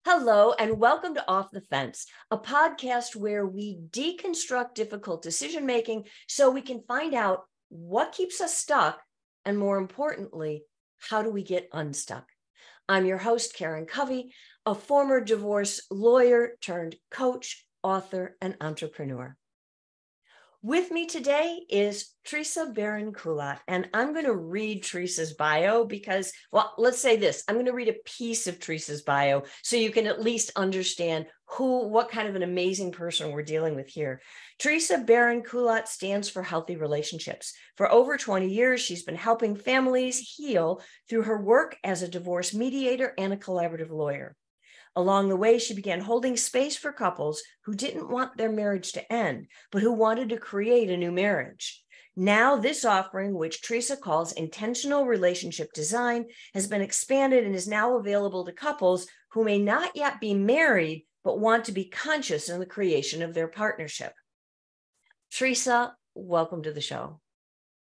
Hello, and welcome to Off the Fence, a podcast where we deconstruct difficult decision-making so we can find out what keeps us stuck, and more importantly, how do we get unstuck? I'm your host, Karen Covey, a former divorce lawyer turned coach, author, and entrepreneur. With me today is Theresa Beran Kulat, and I'm going to read Theresa's bio because, well, let's say this. I'm going to read a piece of Theresa's bio so you can at least understand what kind of an amazing person we're dealing with here. Theresa Beran Kulat stands for healthy relationships. For over 20 years, she's been helping families heal through her work as a divorce mediator and a collaborative lawyer. Along the way, she began holding space for couples who didn't want their marriage to end, but who wanted to create a new marriage. Now, this offering, which Theresa calls intentional relationship design, has been expanded and is now available to couples who may not yet be married, but want to be conscious in the creation of their partnership. Theresa, welcome to the show.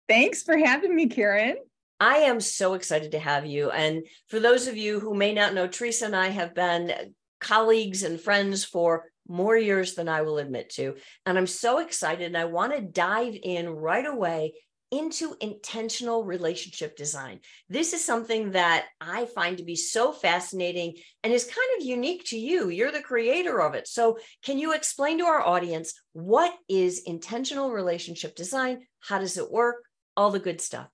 Thanks for having me, Karen. I am so excited to have you. And for those of you who may not know, Theresa and I have been colleagues and friends for more years than I will admit to. And I'm so excited. And I want to dive in right away into intentional relationship design. This is something that I find to be so fascinating and is kind of unique to you. You're the creator of it. So can you explain to our audience, what is intentional relationship design? How does it work? All the good stuff.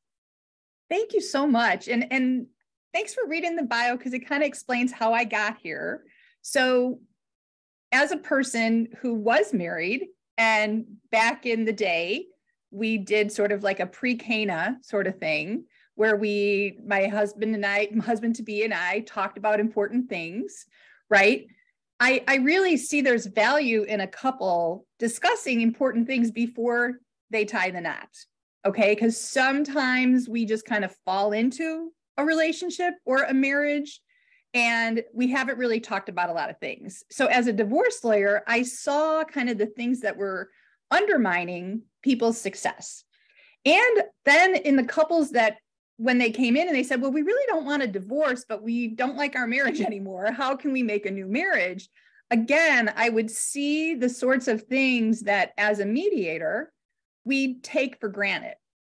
Thank you so much. And thanks for reading the bio because it kind of explains how I got here. So as a person who was married, and back in the day, we did sort of like a pre-Cana sort of thing where my husband-to-be and I talked about important things, right? I really see there's value in a couple discussing important things before they tie the knot. Okay, because sometimes we just kind of fall into a relationship or a marriage and we haven't really talked about a lot of things. So as a divorce lawyer, I saw kind of the things that were undermining people's success. And then in the couples that when they came in and they said, well, we really don't want a divorce, but we don't like our marriage anymore. How can we make a new marriage? Again, I would see the sorts of things that as a mediator, we take for granted.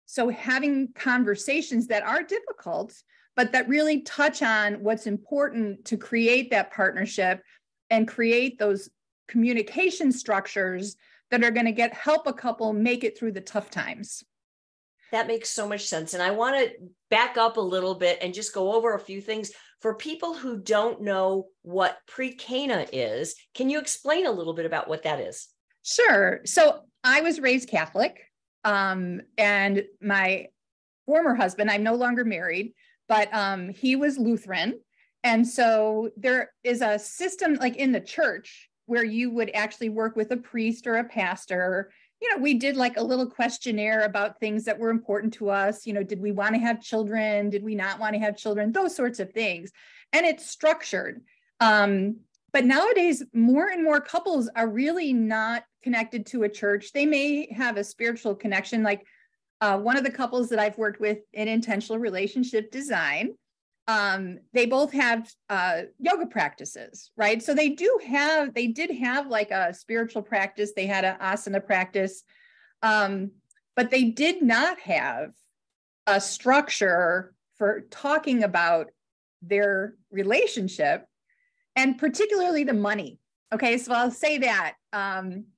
So having conversations that are difficult, but that really touch on what's important to create that partnership and create those communication structures that are going to help a couple make it through the tough times. That makes so much sense. And I want to back up a little bit and just go over a few things. For people who don't know what pre-Cana is, can you explain a little bit about what that is? Sure. So I was raised Catholic, and my former husband, I'm no longer married, but he was Lutheran. And so there is a system like in the church where you would actually work with a priest or a pastor. You know, we did like a little questionnaire about things that were important to us. You know, did we want to have children? Did we not want to have children? Those sorts of things. And it's structured. But nowadays, more and more couples are really not connected to a church. They may have a spiritual connection. Like one of the couples that I've worked with in intentional relationship design, they both have yoga practices, right? So they did have like a spiritual practice. They had an asana practice, but they did not have a structure for talking about their relationship, and particularly the money. Okay, so I'll say that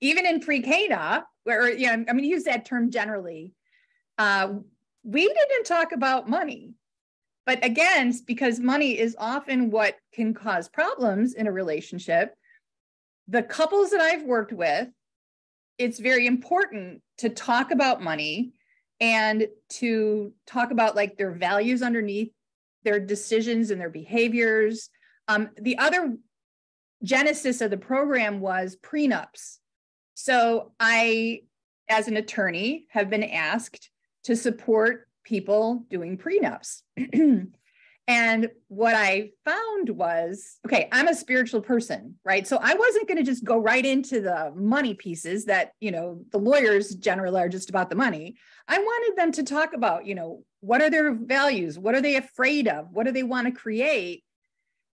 even in pre-Cana, where, you know, I'm going to use that term generally, we didn't talk about money. But again, because money is often what can cause problems in a relationship, the couples that I've worked with, it's very important to talk about money and to talk about like their values underneath their decisions and their behaviors. The other genesis of the program was prenups. So I, as an attorney, have been asked to support people doing prenups. And what I found was, okay, I'm a spiritual person, right? So I wasn't going to just go right into the money pieces that, you know, the lawyers generally are just about the money. I wanted them to talk about, you know, what are their values? What are they afraid of? What do they want to create?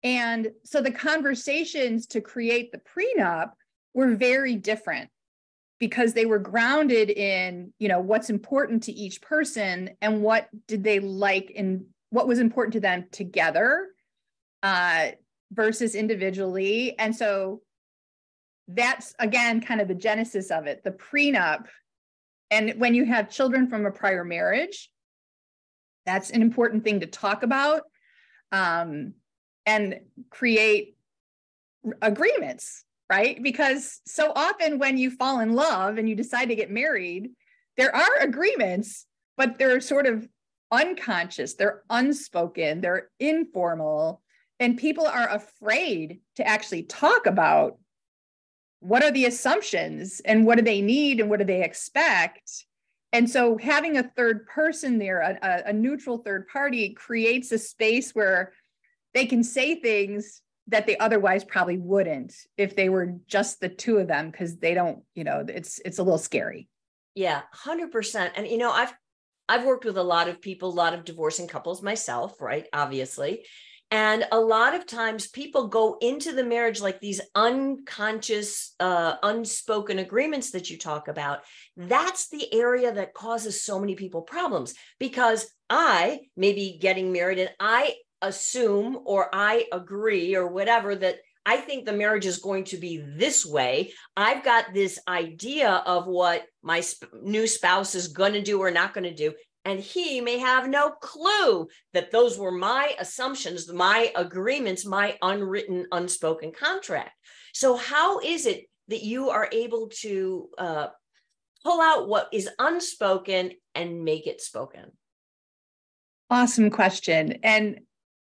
And so the conversations to create the prenup were very different because they were grounded in, what's important to each person and what did they like and what was important to them together versus individually. And so that's, again, kind of the genesis of it, the prenup. And when you have children from a prior marriage, that's an important thing to talk about and create agreements, right? Because so often when you fall in love and you decide to get married, there are agreements, but they're sort of unconscious, they're unspoken, they're informal, and people are afraid to actually talk about what are the assumptions and what do they need and what do they expect. And so having a third person there, a neutral third party, creates a space where they can say things that they otherwise probably wouldn't if they were just the two of them, because they don't, it's a little scary. Yeah, 100%. And, I've worked with a lot of people, a lot of divorcing couples myself, right? Obviously. And a lot of times people go into the marriage like these unconscious, unspoken agreements that you talk about. That's the area that causes so many people problems, because I may be getting married and I assume or I agree or whatever that I think the marriage is going to be this way. I've got this idea of what my new spouse is going to do or not going to do. And he may have no clue that those were my assumptions, my agreements, my unwritten, unspoken contract. So how is it that you are able to pull out what is unspoken and make it spoken? Awesome question. And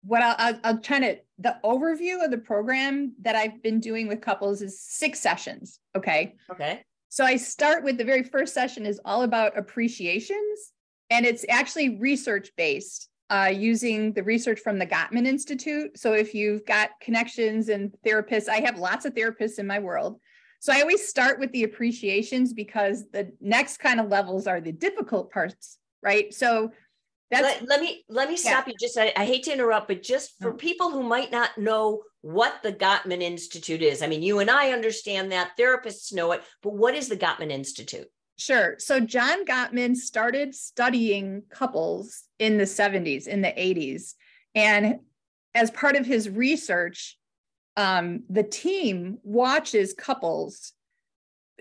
what I'll try to, the overview of the program that I've been doing with couples is 6 sessions. Okay. So I start with the very first session is all about appreciations. And it's actually research-based using the research from the Gottman Institute. So if you've got connections and therapists, I have lots of therapists in my world. So I always start with the appreciations because the next kind of levels are the difficult parts, right? So that's... Let me stop you. Just, I hate to interrupt, but just for people who might not know what the Gottman Institute is. I mean, you and I understand that, therapists know it, but what is the Gottman Institute? Sure. So John Gottman started studying couples in the 70s, in the 80s. And as part of his research, the team watches couples.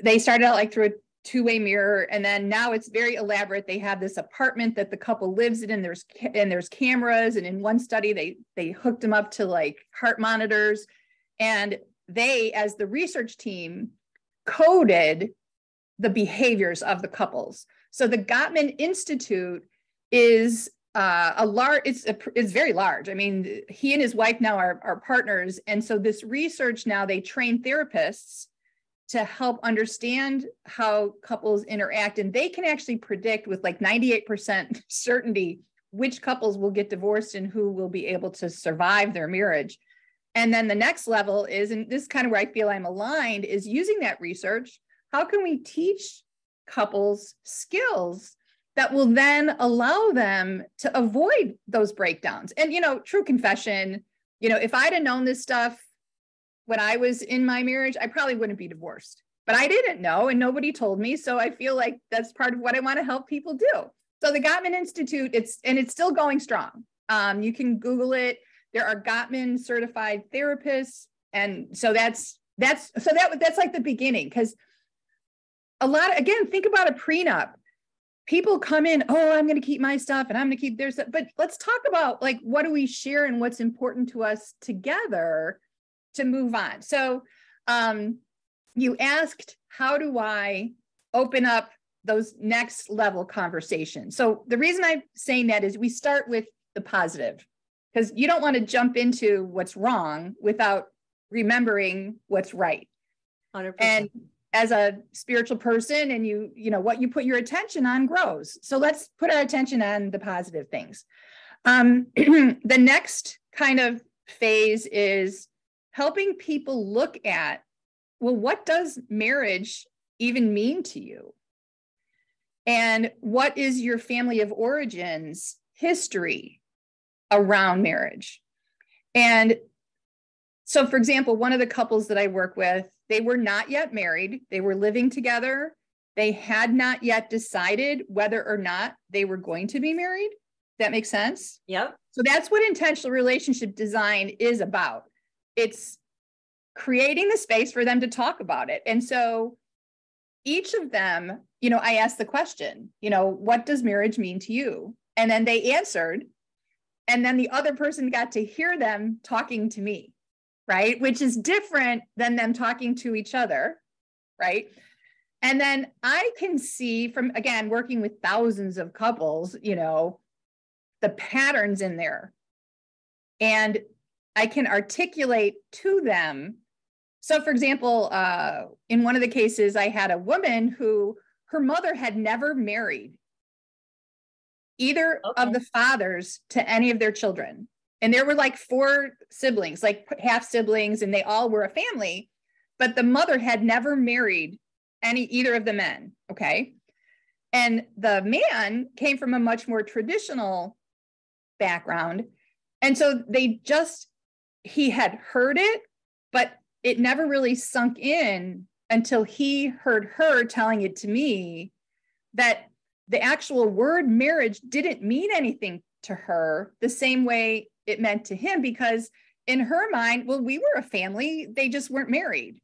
They started out like through a two-way mirror, and then now it's very elaborate. They have this apartment that the couple lives in, and there's cameras. And in one study, they hooked them up to like heart monitors. And they, as the research team, coded the behaviors of the couples. So the Gottman Institute is it's very large. I mean, he and his wife now are partners. And so this research now, they train therapists to help understand how couples interact. And they can actually predict with like 98% certainty which couples will get divorced and who will be able to survive their marriage. And then the next level is, and this is kind of where I feel I'm aligned, is using that research. How can we teach couples skills that will then allow them to avoid those breakdowns? And, true confession, if I'd have known this stuff when I was in my marriage, I probably wouldn't be divorced, but I didn't know and nobody told me. So I feel like that's part of what I want to help people do. So the Gottman Institute, it's still going strong. You can Google it. There are Gottman certified therapists. And so that's like the beginning, because again, think about a prenup. People come in, I'm going to keep my stuff and I'm going to keep their stuff. But let's talk about like, what do we share and what's important to us together to move on. So you asked, how do I open up those next level conversations? So the reason I'm saying that is we start with the positive, because you don't want to jump into what's wrong without remembering what's right. 100%. And as a spiritual person, and what you put your attention on grows. So let's put our attention on the positive things. The next kind of phase is helping people look at, well, what does marriage even mean to you? And what is your family of origins history around marriage? And So for example, one of the couples that I work with, they were not yet married. They were living together. They had not yet decided whether or not they were going to be married. That makes sense? Yep. So that's what intentional relationship design is about. It's creating the space for them to talk about it. And so each of them, I asked the question, what does marriage mean to you? And then they answered. And then the other person got to hear them talking to me, right? Which is different than them talking to each other, right? And then I can see from, again, working with thousands of couples, the patterns in there. And I can articulate to them. So for example, in one of the cases, I had a woman who her mother had never married either of the fathers to any of their children. And there were like 4 siblings, like half siblings, and they all were a family, but the mother had never married either of the men. Okay. And the man came from a much more traditional background. And so he had heard it, but it never really sunk in until he heard her telling it to me that the actual word marriage didn't mean anything to her the same way it meant to him, because in her mind, well, we were a family, they just weren't married.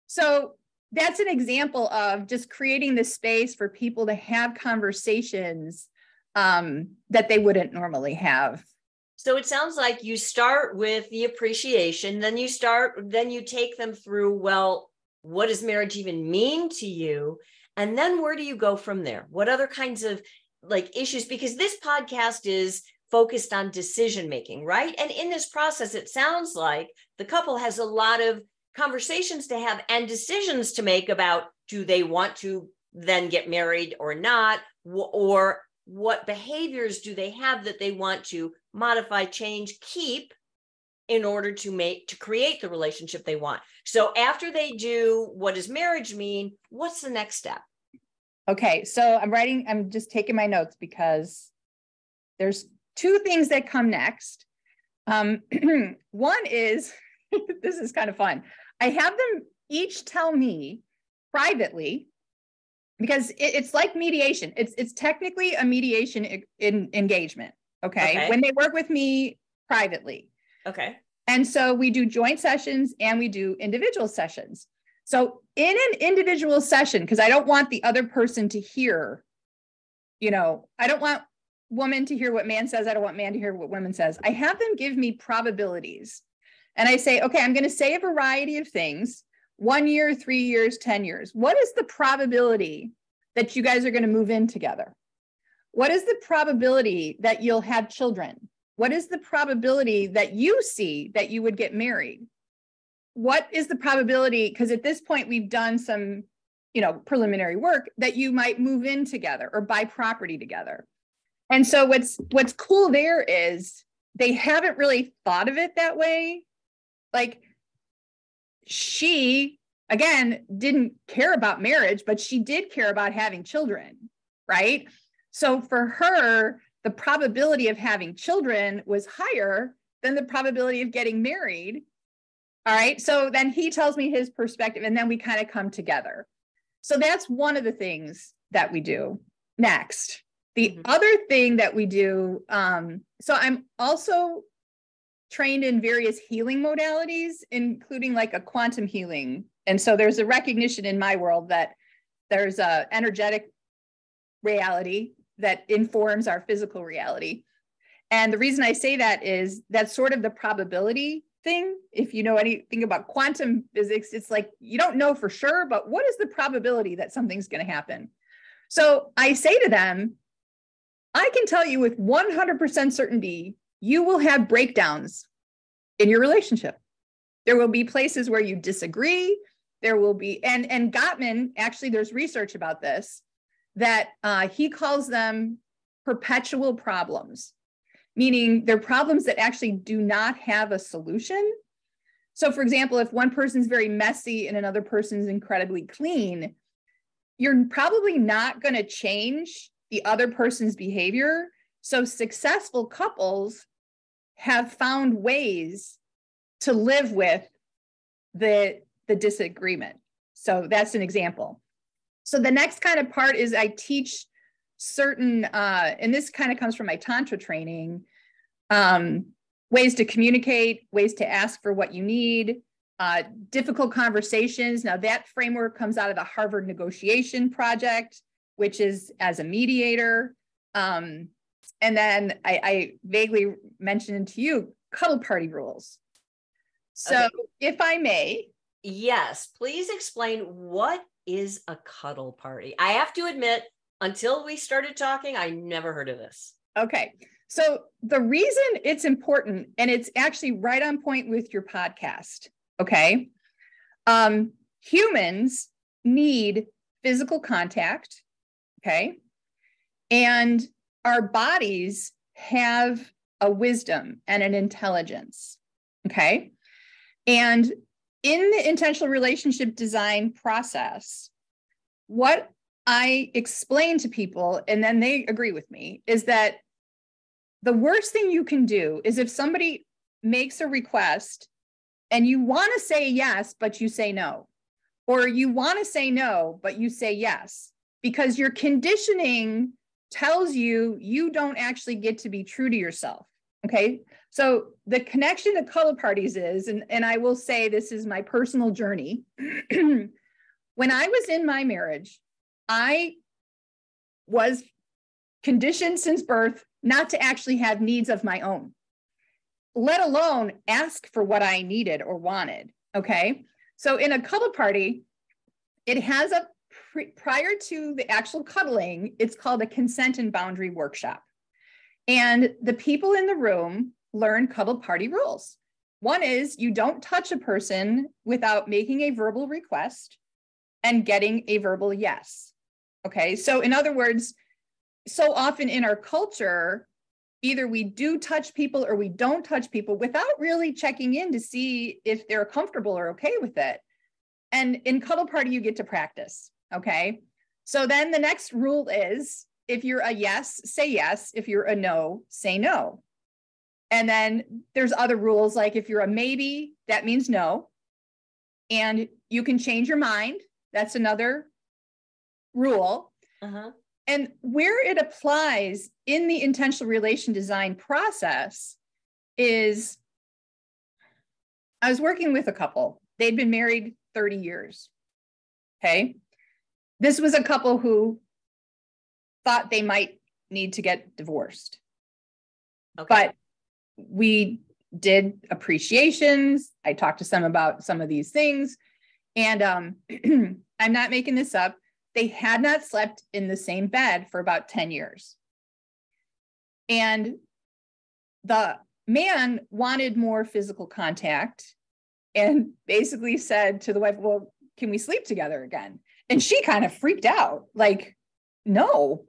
So that's an example of just creating the space for people to have conversations that they wouldn't normally have. So it sounds like you start with the appreciation, then you take them through, well, what does marriage even mean to you? And then where do you go from there? What other kinds of issues? Because this podcast is focused on decision making, right? And in this process, it sounds like the couple has a lot of conversations to have and decisions to make about, do they want to then get married or not? Or what behaviors do they have that they want to modify, change, keep in order to create the relationship they want? So after they do, what does marriage mean? What's the next step? Okay. So I'm just taking my notes because there's 2 things that come next. One is, this is kind of fun. I have them each tell me privately, because it's like mediation. It's technically a mediation engagement. Okay. When they work with me privately. Okay. And so we do joint sessions and we do individual sessions. So in an individual session, because I don't want the other person to hear, I don't want woman to hear what man says. I don't want man to hear what woman says. I have them give me probabilities. And I say, okay, I'm going to say a variety of things, 1 year, 3 years, 10 years. What is the probability that you guys are going to move in together? What is the probability that you'll have children? What is the probability that you see that you would get married? What is the probability? Because at this point, we've done some, preliminary work that you might move in together or buy property together. And so what's cool there is they haven't really thought of it that way. Like, she, again, didn't care about marriage, but she did care about having children, right? So for her, the probability of having children was higher than the probability of getting married. All right. So then he tells me his perspective, and then we kind of come together. So that's one of the things that we do. Next, the other thing that we do, so I'm also trained in various healing modalities, including like a quantum healing. And so there's a recognition in my world that there's a energetic reality that informs our physical reality. And the reason I say that is that's sort of the probability thing. If you know anything about quantum physics, it's like, you don't know for sure, but what is the probability that something's going to happen? So I say to them, I can tell you with 100% certainty, you will have breakdowns in your relationship. There will be places where you disagree. There will be, and Gottman, actually, there's research about this, that he calls them perpetual problems, meaning they're problems that actually do not have a solution. So for example, if one person's very messy and another person's incredibly clean, you're probably not going to change the other person's behavior. So successful couples have found ways to live with the disagreement. So that's an example. So the next kind of part is I teach certain, and this kind of comes from my Tantra training, ways to communicate, ways to ask for what you need, difficult conversations. Now that framework comes out of the Harvard Negotiation Project, which is as a mediator. And then I vaguely mentioned to you, cuddle party rules. So okay. If I may. Yes, please explain, what is a cuddle party? I have to admit, until we started talking, I never heard of this. Okay. So the reason it's important, and it's actually right on point with your podcast, okay? Humans need physical contact, okay? And our bodies have a wisdom and an intelligence, okay? And in the intentional relationship design process, what I explain to people, and then they agree with me, is that the worst thing you can do is if somebody makes a request and you want to say yes, but you say no, or you want to say no, but you say yes, because your conditioning tells you you don't actually get to be true to yourself. Okay. So the connection to cuddle parties is, and I will say this is my personal journey. When I was in my marriage, I was conditioned since birth not to actually have needs of my own, let alone ask for what I needed or wanted. Okay. So in a cuddle party, it has a prior to the actual cuddling, it's called a consent and boundary workshop. And the people in the room learn cuddle party rules. One is you don't touch a person without making a verbal request and getting a verbal yes. Okay. So in other words, so often in our culture, either we do touch people or we don't touch people without really checking in to see if they're comfortable or okay with it. And in cuddle party, you get to practice. Okay. So then the next rule is, if you're a yes, say yes. If you're a no, say no. And then there's other rules, like if you're a maybe, that means no. And you can change your mind. That's another rule. Uh-huh. And where it applies in the intentional relation design process is, I was working with a couple. They'd been married 30 years. Okay. This was a couple who thought they might need to get divorced. Okay. But we did appreciations. I talked to some about some of these things. And I'm not making this up. They had not slept in the same bed for about 10 years. And the man wanted more physical contact and basically said to the wife, well, can we sleep together again? And she kind of freaked out, like, no.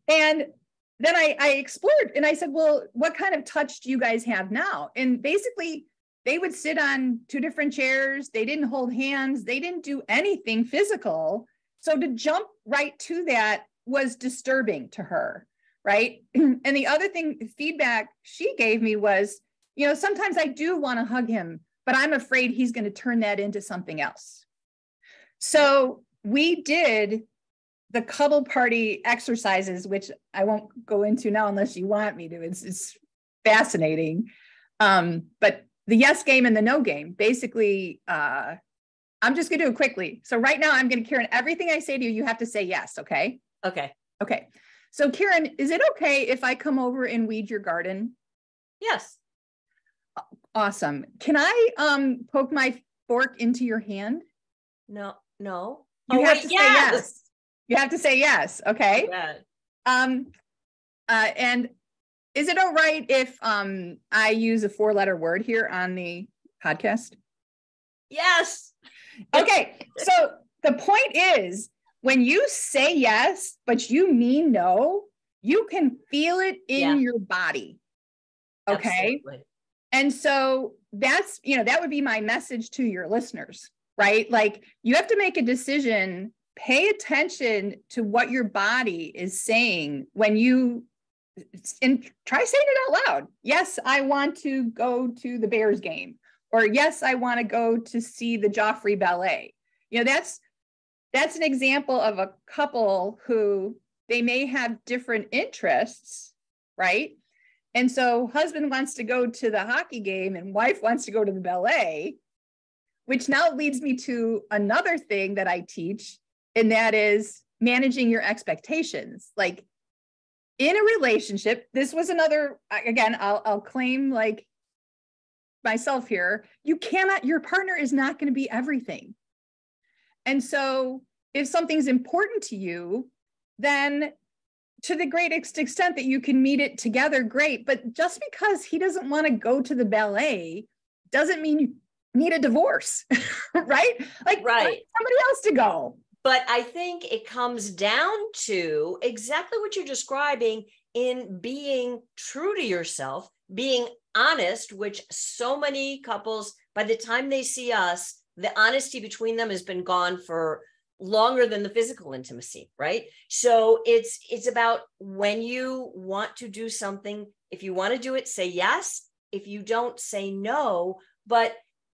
And then I explored and I said, well, what kind of touch do you guys have now? And basically they would sit on two different chairs. They didn't hold hands. They didn't do anything physical. So to jump right to that was disturbing to her, right? And the other thing, feedback she gave me was, you know, sometimes I do want to hug him, but I'm afraid he's going to turn that into something else. So we did the cuddle party exercises, which I won't go into now unless you want me to. It's fascinating. But the yes game and the no game, basically, I'm just going to do it quickly. So right now I'm going to, Karen, everything I say to you, you have to say yes. Okay. Okay. Okay. So Karen, is it okay if I come over and weed your garden? Yes. Awesome. Can I poke my fork into your hand? No. You have to say yes. You have to say yes. Okay. And is it all right if I use a 4-letter word here on the podcast? Yes. Okay. So the point is, when you say yes, but you mean no, you can feel it in your body. Okay. Absolutely. And so that's, you know, that would be my message to your listeners, right? Like, you have to make a decision, pay attention to what your body is saying when you and try saying it out loud. Yes, I want to go to the Bears game, or yes, I want to go to see the Joffrey Ballet. That's an example of a couple who they may have different interests, right? And so husband wants to go to the hockey game and wife wants to go to the ballet, which now leads me to another thing that I teach, and that is managing your expectations. Like in a relationship, this was another, again, I'll claim like myself here, your partner is not going to be everything. And so if something's important to you, then to the greatest extent that you can meet it together, great. But just because he doesn't want to go to the ballet doesn't mean you need a divorce, right? Like, right. Find somebody else to go. But I think it comes down to exactly what you're describing in being true to yourself, being honest, which so many couples, by the time they see us, the honesty between them has been gone for longer than the physical intimacy, right? So it's about when you want to do something, if you want to do it, say yes. If you don't, say no.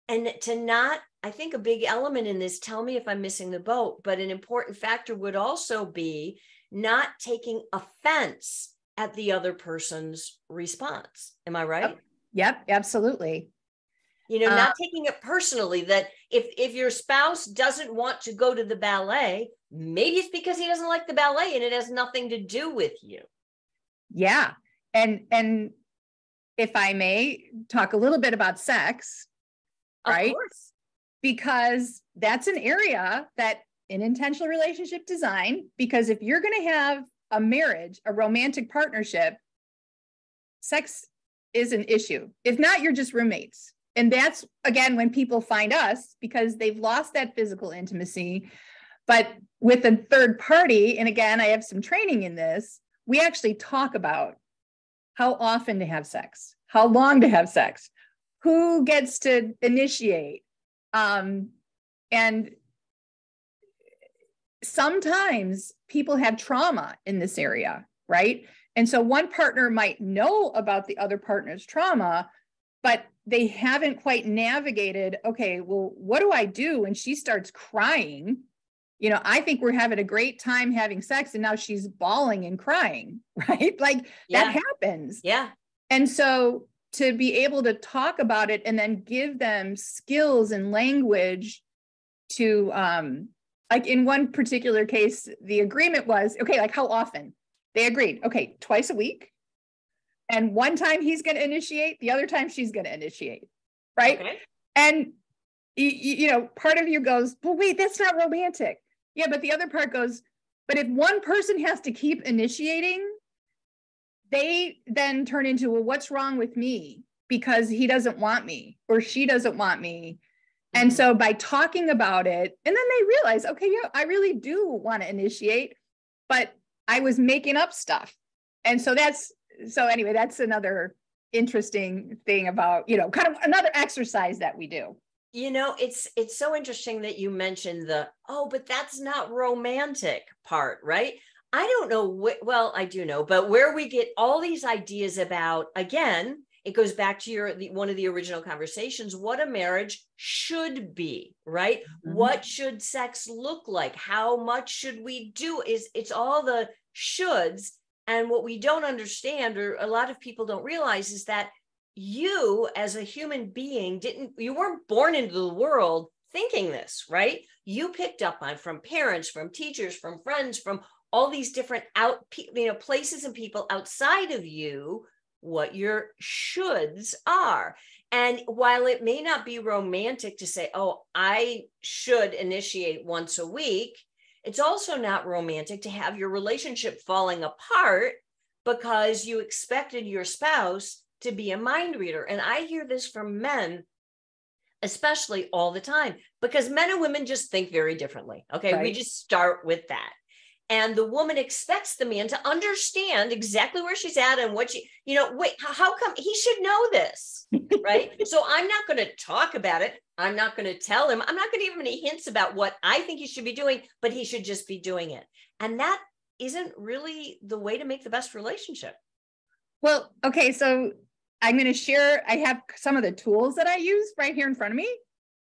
And to not, I think a big element in this, tell me if I'm missing the boat, but an important factor would also be not taking offense at the other person's response. Am I right? Yep, absolutely. Not taking it personally, that if your spouse doesn't want to go to the ballet, maybe it's because he doesn't like the ballet and it has nothing to do with you. Yeah. And if I may talk a little bit about sex, right? Of course. Because that's an area that in intentional relationship design, because if you're going to have a marriage, a romantic partnership, sex is an issue. If not, you're just roommates. And that's, again, when people find us, because they've lost that physical intimacy. But with a third party, and again, I have some training in this, we actually talk about how often to have sex, how long to have sex, who gets to initiate. And sometimes people have trauma in this area, right? And so one partner might know about the other partner's trauma, but they haven't quite navigated, okay, well, what do I do when she starts crying? I think we're having a great time having sex and now she's bawling and crying, right? Like that happens. Yeah. And so to be able to talk about it and then give them skills and language to, like in one particular case, the agreement was, okay, like how often? They agreed, okay, twice a week. And one time he's going to initiate, the other time she's going to initiate, right? Okay. And, part of you goes, well, wait, that's not romantic. Yeah, but the other part goes, but if one person has to keep initiating, they then turn into, well, what's wrong with me? Because he doesn't want me or she doesn't want me. Mm-hmm. And so by talking about it, and then they realize, okay, yeah, I really do want to initiate, but I was making up stuff. And so anyway, that's another interesting thing about, kind of another exercise that we do. It's so interesting that you mentioned but that's not romantic part, right? I don't know. Well, I do know, but where we get all these ideas about, again, it goes back to one of the original conversations, what a marriage should be, right? Mm-hmm. What should sex look like? How much should we do? It's all the shoulds. And what we don't understand, or a lot of people don't realize, is that you as a human being you weren't born into the world thinking this, right? You picked up on from parents, from teachers, from friends, from all these different places and people outside of you, what your shoulds are. And while it may not be romantic to say, oh, I should initiate once a week, it's also not romantic to have your relationship falling apart because you expected your spouse to be a mind reader. And I hear this from men, especially all the time, because men and women just think very differently. Okay. Right. We just start with that. And the woman expects the man to understand exactly where she's at and what how come he should know this, right? So I'm not going to talk about it. I'm not going to tell him. I'm not going to give him any hints about what I think he should be doing, but he should just be doing it. And that isn't really the way to make the best relationship. Well, okay, so I'm going to share, I have some of the tools that I use right here in front of me.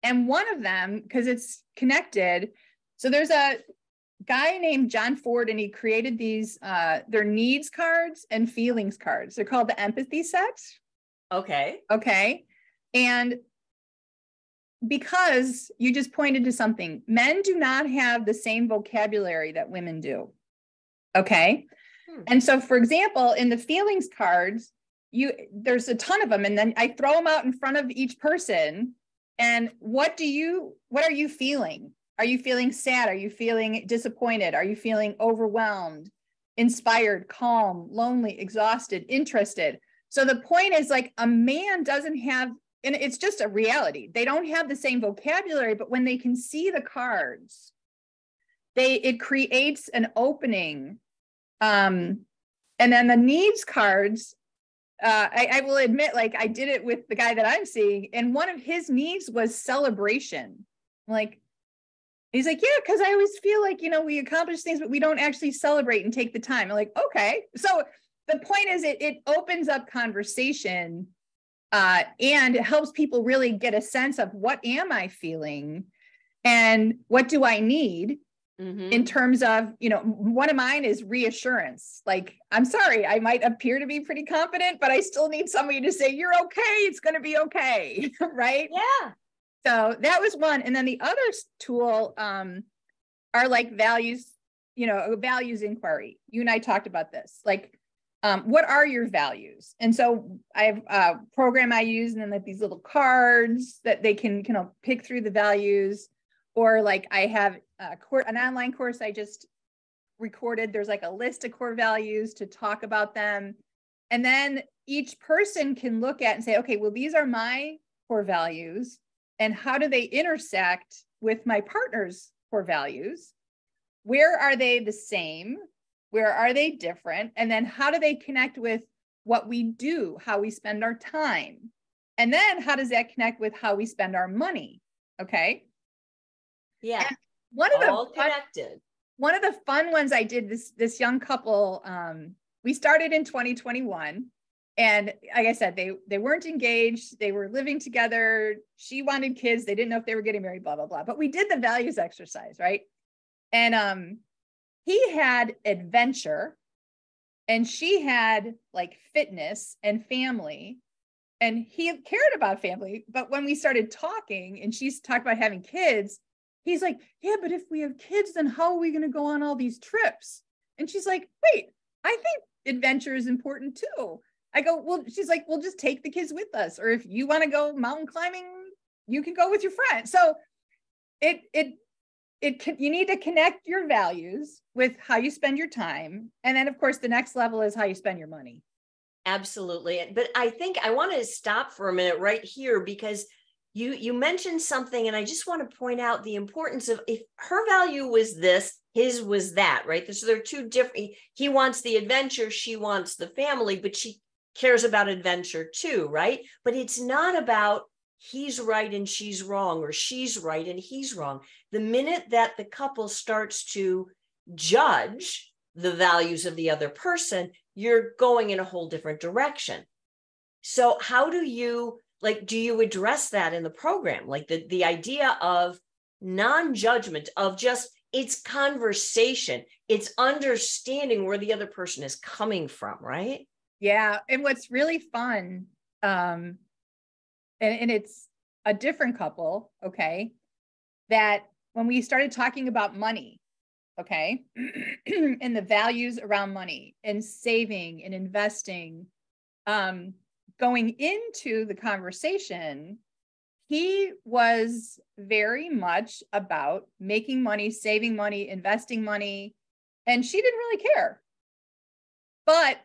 And one of them, because it's connected, so there's a guy named John Ford, and he created these, they're needs cards and feelings cards. They're called the empathy sets. Okay. Okay. And because you just pointed to something, men do not have the same vocabulary that women do. Okay. And so, for example, in the feelings cards, there's a ton of them. And then I throw them out in front of each person. And what are you feeling? Are you feeling sad? Are you feeling disappointed? Are you feeling overwhelmed, inspired, calm, lonely, exhausted, interested? So the point is, like, a man doesn't have, and it's just a reality, they don't have the same vocabulary, but when they can see the cards, it creates an opening. And then the needs cards, I will admit, like, I did it with the guy that I'm seeing, and one of his needs was celebration. Like, he's like, yeah, because I always feel like, we accomplish things, but we don't actually celebrate and take the time. I'm like, okay. So the point is, it opens up conversation, and it helps people really get a sense of, what am I feeling and what do I need? In terms of, one of mine is reassurance. Like, I'm sorry, I might appear to be pretty confident, but I still need somebody to say, you're okay, it's going to be okay. Right? Yeah. So that was one. And then the other tool are like values, values inquiry. You and I talked about this. Like, what are your values? And so I have a program I use, and then like these little cards that they can pick through the values. Or like, I have an online course I just recorded. There's like a list of core values to talk about them. And then each person can look at and say, okay, well, these are my core values. And how do they intersect with my partner's core values? Where are they the same? Where are they different? And then how do they connect with what we do, how we spend our time? And then how does that connect with how we spend our money? Okay. Yeah. And connected. One of the fun ones I did, this young couple, we started in 2021. And like I said, they weren't engaged. They were living together. She wanted kids. They didn't know if they were getting married, blah, blah, blah. But we did the values exercise, right? And he had adventure, and she had like fitness and family. And he cared about family. But when we started talking and she's talked about having kids, he's like, yeah, but if we have kids, then how are we going to go on all these trips? And she's like, wait, I think adventure is important too. I go, well, she's like, well, just take the kids with us. Or if you want to go mountain climbing, you can go with your friend. So you need to connect your values with how you spend your time. And then of course, the next level is how you spend your money. Absolutely. But I think I want to stop for a minute right here, because you mentioned something, and I just want to point out the importance of, if her value was this, his was that, right? So they're two different. He wants the adventure, she wants the family, but she cares about adventure too, right? But it's not about he's right and she's wrong, or she's right and he's wrong. The minute that the couple starts to judge the values of the other person, you're going in a whole different direction. So how do you address that in the program? Like the idea of non-judgment, of just, it's conversation, it's understanding where the other person is coming from, right? Yeah. And what's really fun, and it's a different couple, okay, that when we started talking about money, okay, and the values around money and saving and investing, going into the conversation, he was very much about making money, saving money, investing money, and she didn't really care. But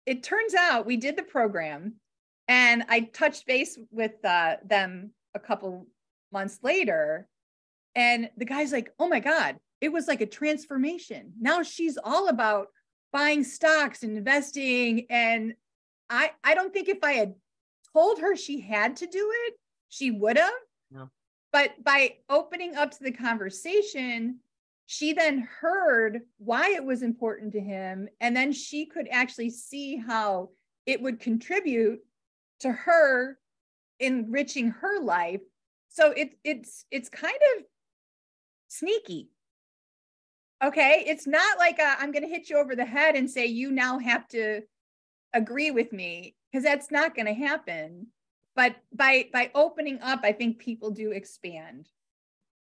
it turns out we did the program, and I touched base with them a couple months later, and the guy's like, oh my God, it was like a transformation. Now she's all about buying stocks and investing. And I don't think if I had told her she had to do it, she would have. No. But by opening up to the conversation, she then heard why it was important to him. And then she could actually see how it would contribute to her enriching her life. So it's kind of sneaky. Okay. It's not like I'm going to hit you over the head and say, you now have to agree with me, because that's not going to happen. But by opening up, I think people do expand.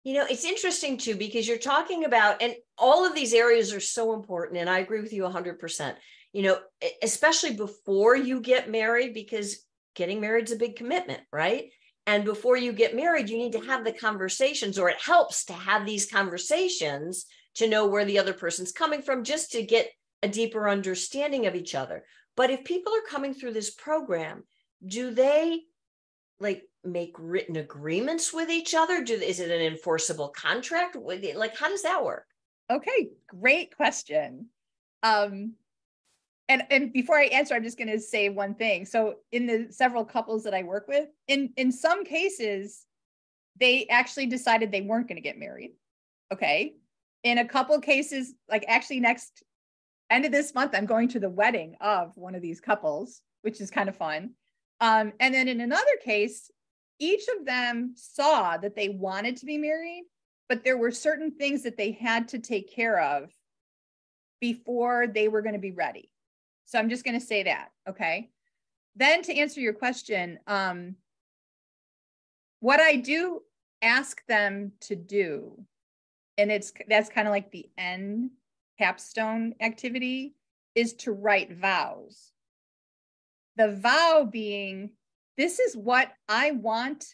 You know, it's interesting too, because you're talking about, and all of these areas are so important. And I agree with you 100%, you know, especially before you get married, because getting married is a big commitment, right? And before you get married, you need to have the conversations, or it helps to have these conversations to know where the other person's coming from, just to get a deeper understanding of each other. But if people are coming through this program, do they like make written agreements with each other? Is it an enforceable contract? Like, how does that work? Okay, great question. And before I answer, I'm just going to say one thing. So in the several couples that I work with, in some cases, they actually decided they weren't going to get married. Okay. In a couple of cases, like actually next end of this month, I'm going to the wedding of one of these couples, which is kind of fun. And then in another case, each of them saw that they wanted to be married, but there were certain things that they had to take care of before they were going to be ready. So I'm just going to say that. Okay. Then to answer your question, what I do ask them to do, and that's kind of like the end capstone activity, is to write vows. The vow being, this is what I want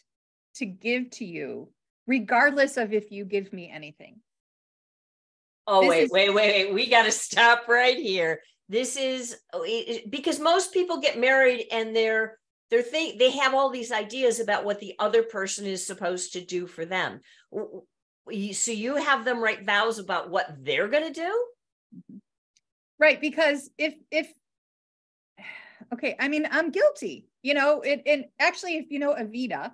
to give to you, regardless of if you give me anything. Oh, wait. We got to stop right here. This is because most people get married and they have all these ideas about what the other person is supposed to do for them. So you have them write vows about what they're going to do? Right. Because if okay, I mean, I'm guilty, you know, and actually, if you know Evita,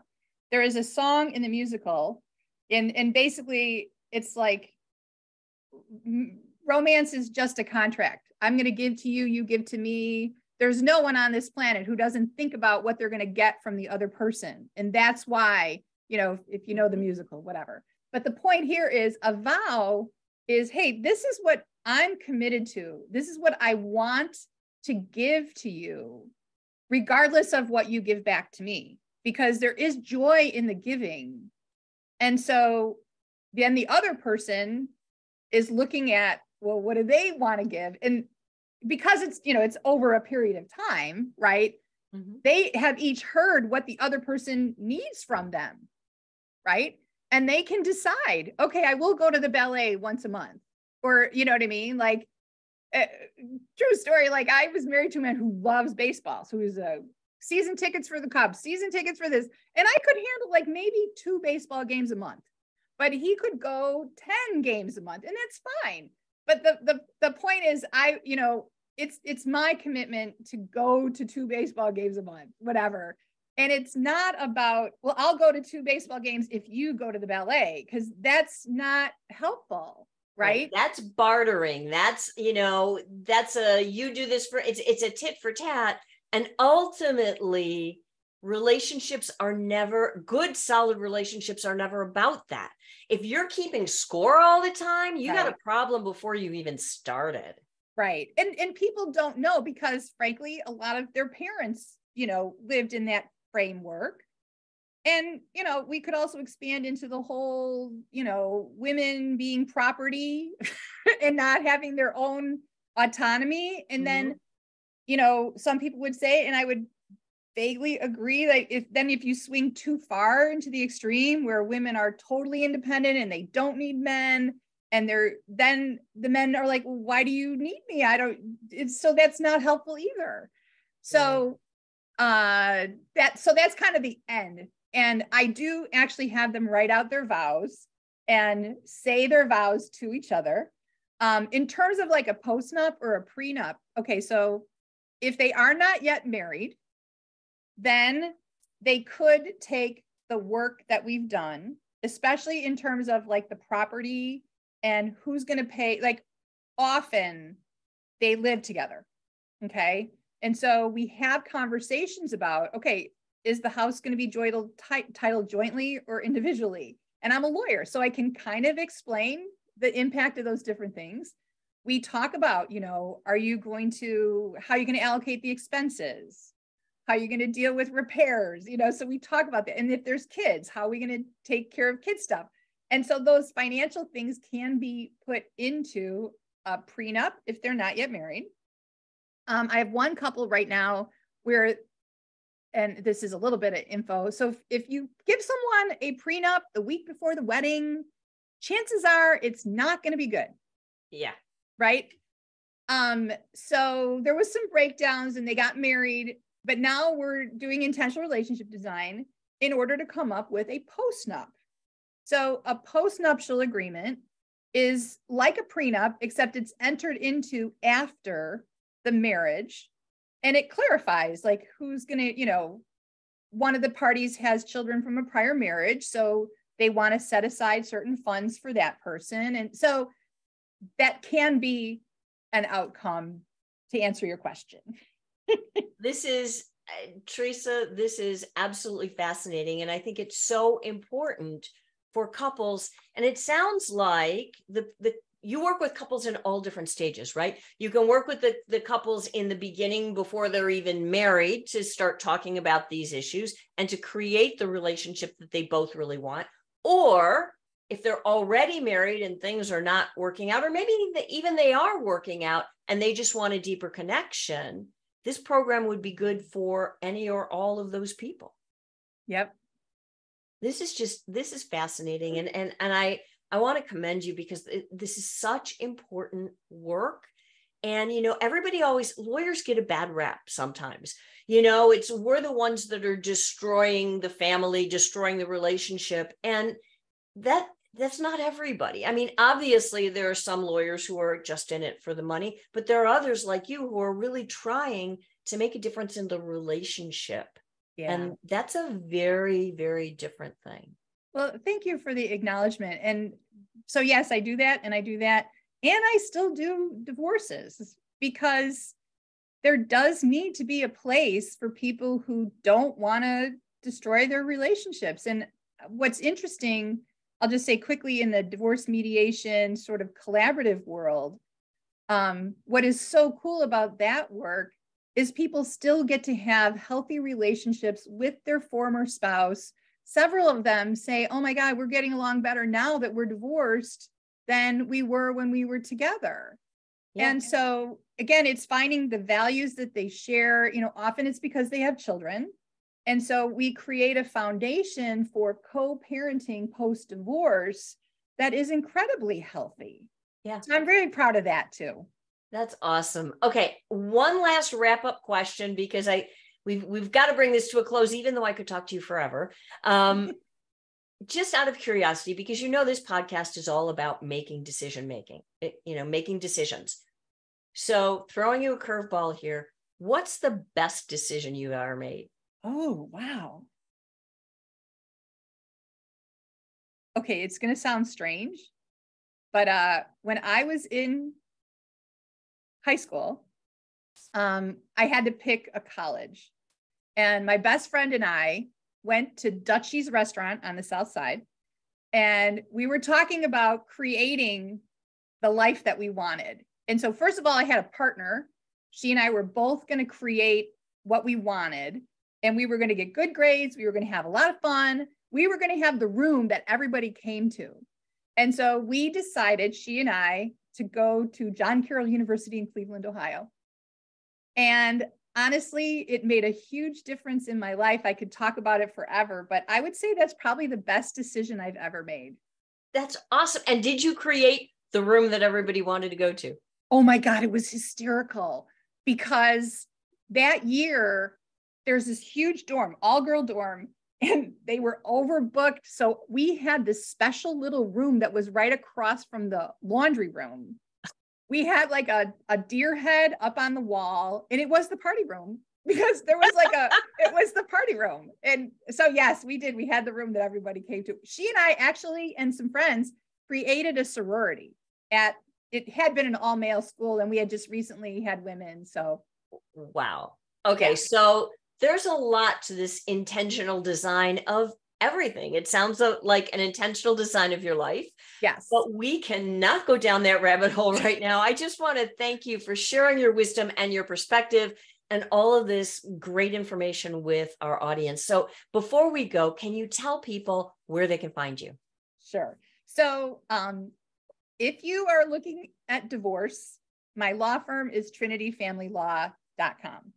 there is a song in the musical, and basically it's like, romance is just a contract. I'm going to give to you, you give to me. There's no one on this planet who doesn't think about what they're going to get from the other person. And that's why, you know, if you know the musical, whatever. But the point here is, a vow is, hey, this is what I'm committed to. This is what I want to give to you, regardless of what you give back to me, because there is joy in the giving. And so then the other person is looking at, well, what do they want to give? And because it's, you know, it's over a period of time, right? Mm-hmm. They have each heard what the other person needs from them, right? And they can decide, okay, I will go to the ballet once a month, or, you know what I mean? Like, true story. Like, I was married to a man who loves baseball. So who's season tickets for the Cubs, season tickets for this. And I could handle like maybe 2 baseball games a month, but he could go 10 games a month, and that's fine. But the point is, you know, it's my commitment to go to 2 baseball games a month, whatever. And it's not about, well, I'll go to 2 baseball games if you go to the ballet, because that's not helpful. Right. That's bartering. That's, you know, that's you do this for, it's a tit for tat. And ultimately, relationships are never good. Solid relationships are never about that. If you're keeping score all the time, you got a problem before you even started. Right. And people don't know, because frankly, a lot of their parents, you know, lived in that framework. And, you know, we could also expand into the whole, you know, women being property and not having their own autonomy. And then, you know, some people would say, and I would vaguely agree, that if you swing too far into the extreme where women are totally independent and they don't need men, and then the men are like, well, why do you need me? So that's not helpful either. So that's kind of the end. And I do actually have them write out their vows and say their vows to each other. In terms of like a postnup or a prenup, okay, so if they are not yet married, then they could take the work that we've done, especially in terms of like the property and who's going to pay. Like often they live together. Okay. And so we have conversations about, okay, is the house going to be titled jointly or individually? And I'm a lawyer, so I can kind of explain the impact of those different things. We talk about, how are you going to allocate the expenses? How are you going to deal with repairs? So we talk about that. And if there's kids, how are we going to take care of kid stuff? And so those financial things can be put into a prenup if they're not yet married. I have one couple right now where, and this is a little bit of info. So if you give someone a prenup the week before the wedding, chances are it's not going to be good. Yeah. Right. So there was some breakdowns and they got married, but now we're doing intentional relationship design in order to come up with a postnup. So a postnuptial agreement is like a prenup, except it's entered into after the marriage. And it clarifies like who's going to, one of the parties has children from a prior marriage. So they want to set aside certain funds for that person. And so that can be an outcome to answer your question. This is, Theresa, this is absolutely fascinating. And I think it's so important for couples. And it sounds like you work with couples in all different stages, right? You can work with the couples in the beginning before they're even married to start talking about these issues and to create the relationship that they both really want. Or if they're already married and things are not working out, or maybe even they are working out and they just want a deeper connection, this program would be good for any or all of those people. Yep. This is fascinating. And I want to commend you because this is such important work. And, lawyers get a bad rap sometimes. We're the ones that are destroying the family, destroying the relationship. And that's not everybody. I mean, obviously there are some lawyers who are just in it for the money, but there are others like you who are really trying to make a difference in the relationship. Yeah. And that's a very, very different thing. Well, thank you for the acknowledgement. And so, yes, I do that and I do that. And I still do divorces because there does need to be a place for people who don't want to destroy their relationships. And what's interesting, I'll just say quickly, in the divorce mediation sort of collaborative world, what is so cool about that work is people still get to have healthy relationships with their former spouse. Several of them say, oh my God, we're getting along better now that we're divorced than we were when we were together. Yeah. And so again, it's finding the values that they share. Often it's because they have children. And so we create a foundation for co-parenting post-divorce that is incredibly healthy. Yeah. So I'm very proud of that too. That's awesome. Okay. One last wrap-up question, because we've got to bring this to a close, even though I could talk to you forever. Just out of curiosity, because this podcast is all about making decision-making, making decisions. So throwing you a curveball here, what's the best decision you've ever made? Oh, wow. Okay, it's going to sound strange, but when I was in high school, I had to pick a college. And my best friend and I went to Dutchie's restaurant on the South Side. And we were talking about creating the life that we wanted. And so first of all, I had a partner. She and I were both going to create what we wanted. And we were going to get good grades. We were going to have a lot of fun. We were going to have the room that everybody came to. And so we decided, she and I, to go to John Carroll University in Cleveland, Ohio. And honestly, it made a huge difference in my life. I could talk about it forever, but I would say that's probably the best decision I've ever made. That's awesome. And did you create the room that everybody wanted to go to? Oh my God, it was hysterical, because that year there's this huge dorm, all-girl dorm, and they were overbooked. So we had this special little room that was right across from the laundry room. We had like a deer head up on the wall, and it was the party room, because there was it was the party room. And so, yes, we did. We had the room that everybody came to. She and I actually, and some friends, created a sorority it had been an all-male school, and we had just recently had women. So wow. Okay, yeah. So there's a lot to this intentional design of everything. It sounds like an intentional design of your life. Yes. But we cannot go down that rabbit hole right now. I just want to thank you for sharing your wisdom and your perspective and all of this great information with our audience. So before we go, can you tell people where they can find you? Sure. So if you are looking at divorce, my law firm is trinityfamilylaw.com.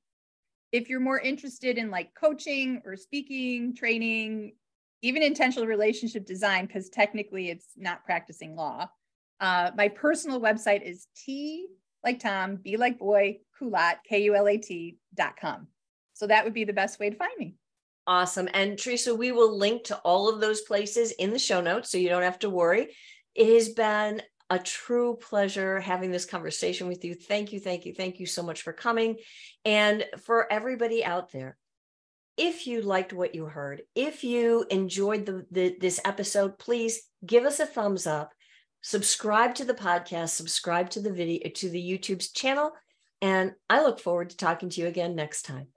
If you're more interested in like coaching or speaking, training, even intentional relationship design, because technically it's not practicing law, my personal website is T like Tom, B like boy, Kulat, KULAT.com. So that would be the best way to find me. Awesome. And Theresa, we will link to all of those places in the show notes, so you don't have to worry. It has been a true pleasure having this conversation with you. Thank you, thank you, thank you so much for coming. And for everybody out there, if you liked what you heard, if you enjoyed this episode, please give us a thumbs up, subscribe to the podcast, subscribe to the video, to the YouTube's channel. And I look forward to talking to you again next time.